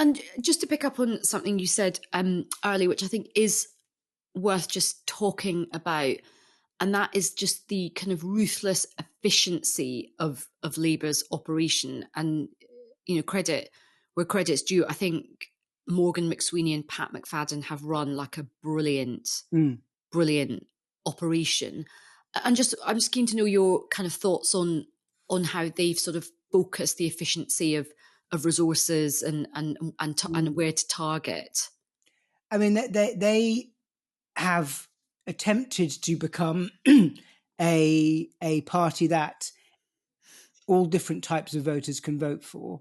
And just to pick up on something you said earlier, which I think is worth just talking about, and that is just the kind of ruthless efficiency of Labour's operation. And, credit where credit's due. I think Morgan McSweeney and Pat McFadden have run like a brilliant operation. And I'm just keen to know your kind of thoughts on how they've sort of focused the efficiency of resources and where to target. I mean, they have attempted to become a party that all different types of voters can vote for.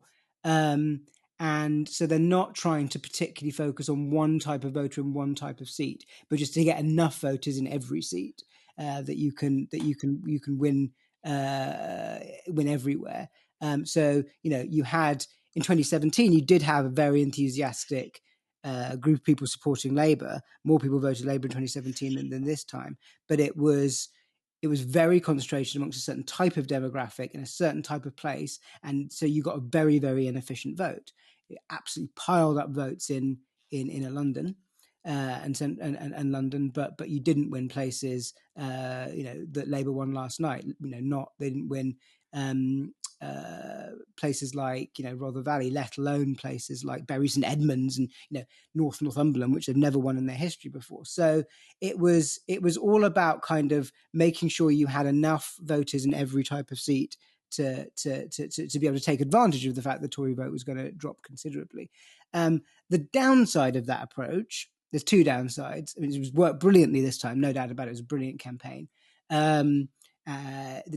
And so they're not trying to particularly focus on one type of voter in one type of seat, but just to get enough voters in every seat that you can win everywhere. So you had in 2017, you did have a very enthusiastic group of people supporting Labour. More people voted Labour in 2017 than this time, but it was very concentrated amongst a certain type of demographic in a certain type of place, and so you got a very, very inefficient vote. It absolutely piled up votes in London and London, but you didn't win places. That Labour won last night. They didn't win places like Rother Valley, let alone places like Bury St Edmunds and Northumberland, which they've never won in their history before. So it was all about kind of making sure you had enough voters in every type of seat to be able to take advantage of the fact the Tory vote was going to drop considerably. The downside of that approach, there's two downsides. I mean, it was worked brilliantly this time, no doubt about it. It was a brilliant campaign. The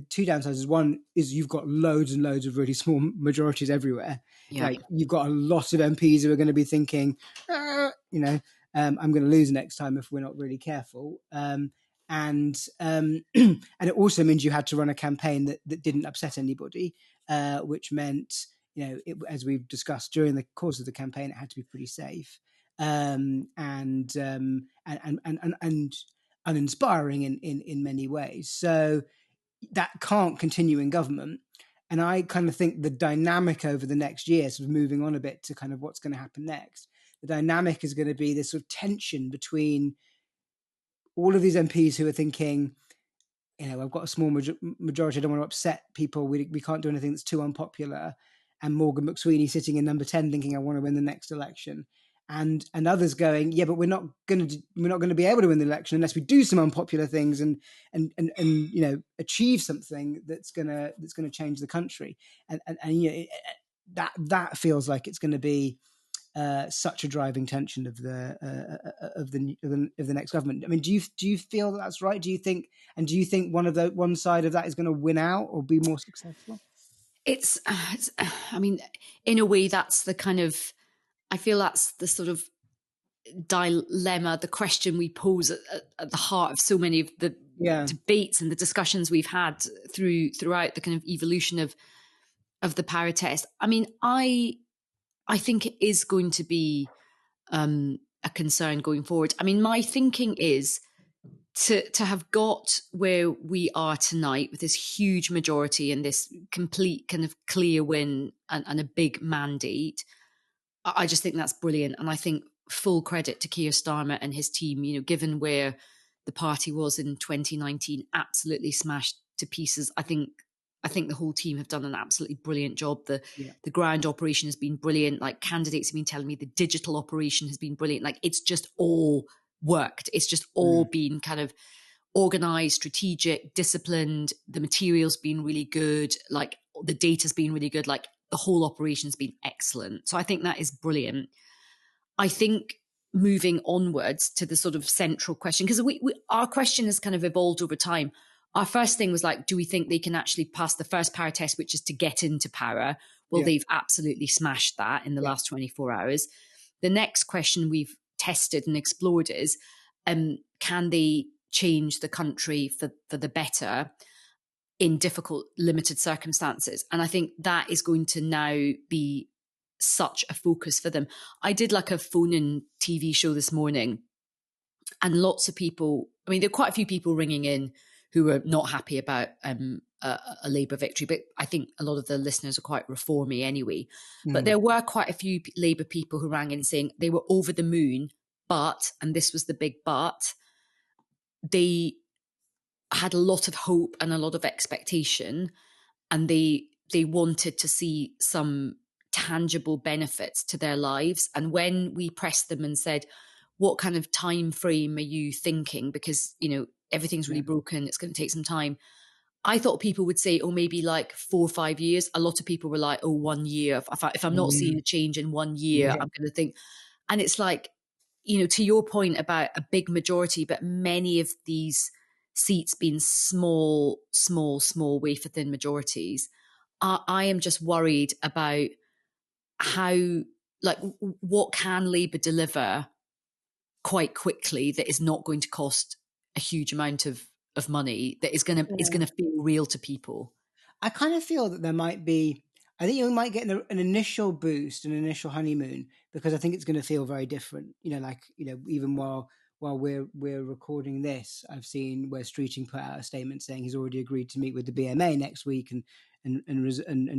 two downsides is, one is you've got loads and loads of really small majorities everywhere. Yeah. Like you've got a lot of MPs who are going to be thinking, I'm going to lose next time if we're not really careful. And it also means you had to run a campaign that didn't upset anybody, which meant, as we've discussed during the course of the campaign, it had to be pretty safe and uninspiring in many ways. So that can't continue in government. And I kind of think the dynamic over the next year, sort of moving on a bit to kind of what's going to happen next, the dynamic is going to be this sort of tension between all of these MPs who are thinking, I've got a small majority, I don't want to upset people, we can't do anything that's too unpopular, and Morgan McSweeney sitting in number 10 thinking, I want to win the next election. And others going, yeah, but we're not going to be able to win the election unless we do some unpopular things and achieve something that's going to change the country. And that feels like it's going to be such a driving tension of the next government. I mean, do you feel that's right? Do you think one side of that is going to win out or be more successful? It's I mean, in a way, that's the kind of, I feel that's the sort of dilemma, the question we pose at the heart of so many of the debates and the discussions we've had throughout the kind of evolution of the power test. I mean, I think it is going to be a concern going forward. I mean, my thinking is to have got where we are tonight with this huge majority and this complete kind of clear win and a big mandate. I just think that's brilliant. And I think full credit to Keir Starmer and his team, given where the party was in 2019, absolutely smashed to pieces. I think the whole team have done an absolutely brilliant job. The ground operation has been brilliant. Like, candidates have been telling me the digital operation has been brilliant. Like, it's just all worked. It's just all been kind of organized, strategic, disciplined. The material's been really good. Like, the data's been really good. Like, the whole operation's been excellent. So I think that is brilliant. I think moving onwards to the sort of central question, because our question has kind of evolved over time. Our first thing was like, do we think they can actually pass the first power test, which is to get into power? Well, they've absolutely smashed that in the last 24 hours. The next question we've tested and explored is, can they change the country for the better in difficult, limited circumstances? And I think that is going to now be such a focus for them. I did like a phone-in TV show this morning, and lots of people, I mean, there are quite a few people ringing in who were not happy about a Labour victory, but I think a lot of the listeners are quite reformy anyway. But Mm. there were quite a few Labour people who rang in saying they were over the moon, but, and this was the big but, they had a lot of hope and a lot of expectation, and they wanted to see some tangible benefits to their lives. And when we pressed them and said, what kind of time frame are you thinking, because everything's really Yeah. broken, it's going to take some time, I thought people would say, oh, maybe like 4 or 5 years. A lot of people were like, oh, 1 year. If I'm not seeing Mm. a change in 1 year, Yeah. I'm going to think. And it's like, to your point about a big majority, but many of these seats being small, wafer thin majorities, I am just worried about how, like, what can Labour deliver quite quickly that is not going to cost a huge amount of money, that is going to feel real to people. I kind of feel that there might be, I think you might get an initial boost, an initial honeymoon, because I think it's going to feel very different. Even while we're recording this, I've seen where Streeting put out a statement saying he's already agreed to meet with the BMA next week and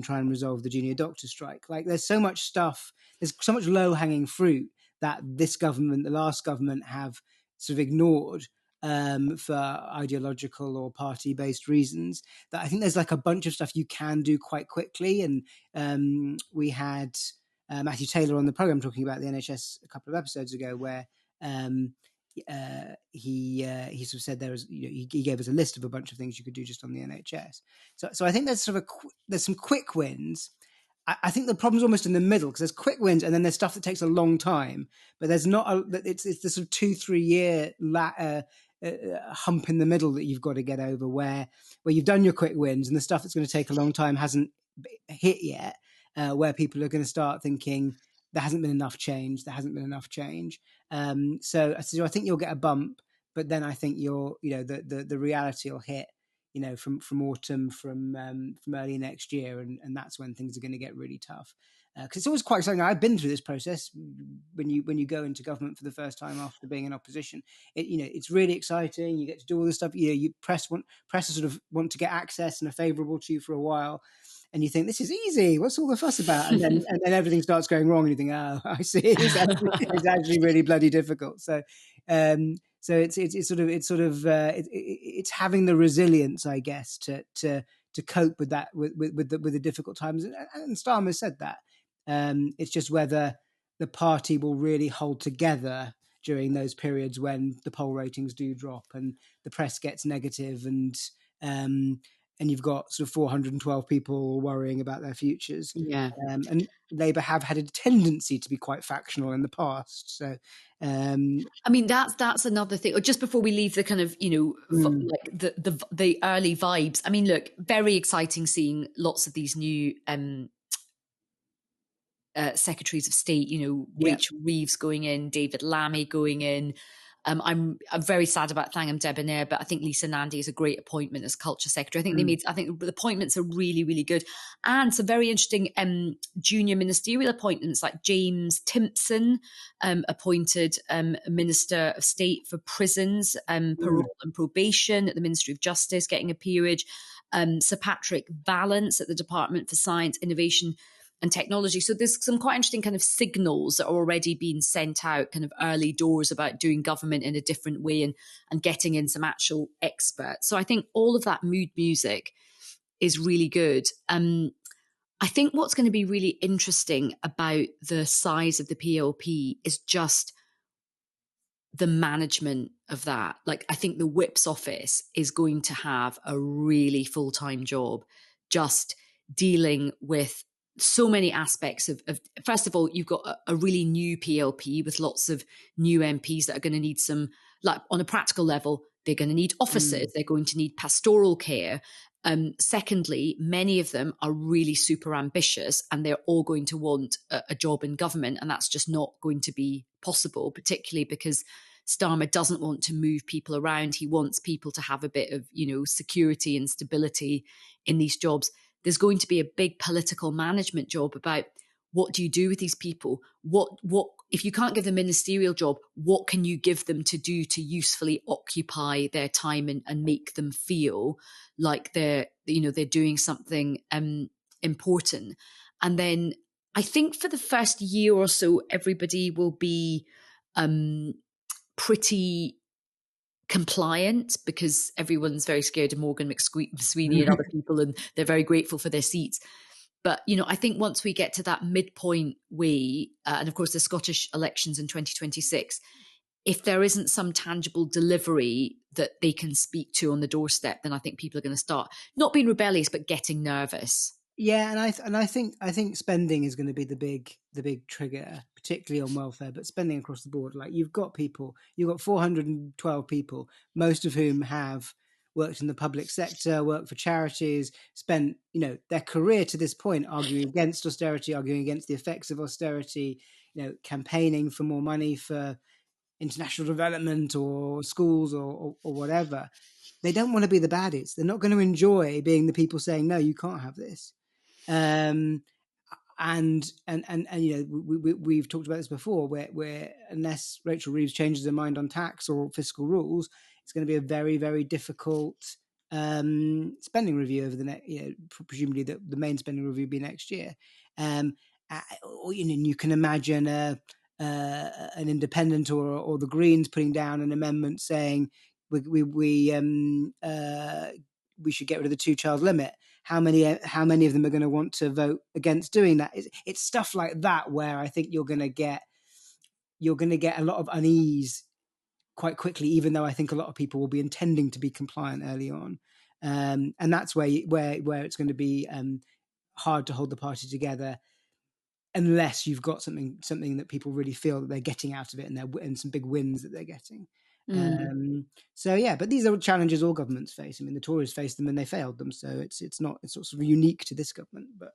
try and resolve the junior doctor strike. Like, there's so much stuff, there's so much low hanging fruit that this government, the last government, have sort of ignored for ideological or party-based reasons, that I think there's like a bunch of stuff you can do quite quickly. And we had Matthew Taylor on the program talking about the NHS a couple of episodes ago, where he sort of said he gave us a list of a bunch of things you could do just on the NHS. So I think there's sort of there's some quick wins. I think the problem's almost in the middle, because there's quick wins and then there's stuff that takes a long time, but there's not it's the sort of 2-3 year hump in the middle that you've got to get over, where you've done your quick wins and the stuff that's going to take a long time hasn't hit yet, where people are going to start thinking there hasn't been enough change. So I think you'll get a bump, but then I think the reality will hit, from autumn, from early next year, and that's when things are going to get really tough. Because it's always quite exciting. I've been through this process. When you go into government for the first time after being in opposition, it's really exciting. You get to do all this stuff. Press sort of want to get access and are favourable to you for a while, and you think, this is easy. What's all the fuss about? And then everything starts going wrong, and you think, oh, I see. It's actually really bloody difficult. So it's having the resilience, I guess, to cope with that, with the difficult times. And Starmer said that. It's just whether the party will really hold together during those periods when the poll ratings do drop and the press gets negative, and you've got sort of 412 people worrying about their futures. Yeah. And Labour have had a tendency to be quite factional in the past. So, I mean, that's another thing. Or just before we leave the kind of, like the early vibes. I mean, look, very exciting seeing lots of these new secretaries of state, Rachel Reeves going in, David Lammy going in. I'm very sad about Thangam Debonair, but I think Lisa Nandy is a great appointment as culture secretary. I think the appointments are really, really good. And some very interesting junior ministerial appointments, like James Timpson, appointed Minister of State for Prisons, Parole and Probation at the Ministry of Justice, getting a peerage. Sir Patrick Vallance at the Department for Science, Innovation and Technology. So there's some quite interesting kind of signals that are already being sent out, kind of early doors about doing government in a different way and getting in some actual experts. So I think all of that mood music is really good. I think what's going to be really interesting about the size of the PLP is just the management of that. Like, I think the whip's office is going to have a really full-time job just dealing with so many aspects of first of all, you've got a really new PLP with lots of new MPs that are going to need some, like, on a practical level, they're going to need officers, they're going to need pastoral care. Secondly, many of them are really super ambitious and they're all going to want a job in government, and that's just not going to be possible, particularly because Starmer doesn't want to move people around. He wants people to have a bit of, security and stability in these jobs. There's going to be a big political management job about what do you do with these people? What if you can't give them a ministerial job, what can you give them to do to usefully occupy their time and make them feel like they're doing something important? And then I think for the first year or so, everybody will be pretty compliant because everyone's very scared of Morgan McSweeney and other people, and they're very grateful for their seats. But, I think once we get to that midpoint way, and of course the Scottish elections in 2026, if there isn't some tangible delivery that they can speak to on the doorstep, then I think people are going to start not being rebellious, but getting nervous. Yeah, and I think spending is going to be the big trigger, particularly on welfare, but spending across the board. Like you've got 412 people, most of whom have worked in the public sector, worked for charities, spent their career to this point arguing against austerity, arguing against the effects of austerity, campaigning for more money for international development or schools or whatever. They don't want to be the baddies. They're not going to enjoy being the people saying, no, you can't have this. And we've talked about this before, where unless Rachel Reeves changes her mind on tax or fiscal rules, it's going to be a very, very difficult spending review over the next. Presumably the main spending review will be next year. You can imagine an independent or the Greens putting down an amendment saying we should get rid of the 2-child limit. How many of them are going to want to vote against doing that? It's stuff like that where I think you're going to get a lot of unease quite quickly, even though I think a lot of people will be intending to be compliant early on, and that's where it's going to be hard to hold the party together unless you've got something that people really feel that they're getting out of it, and some big wins that they're getting. But these are challenges all governments face. I mean, the Tories faced them and they failed them, so it's sort of unique to this government. But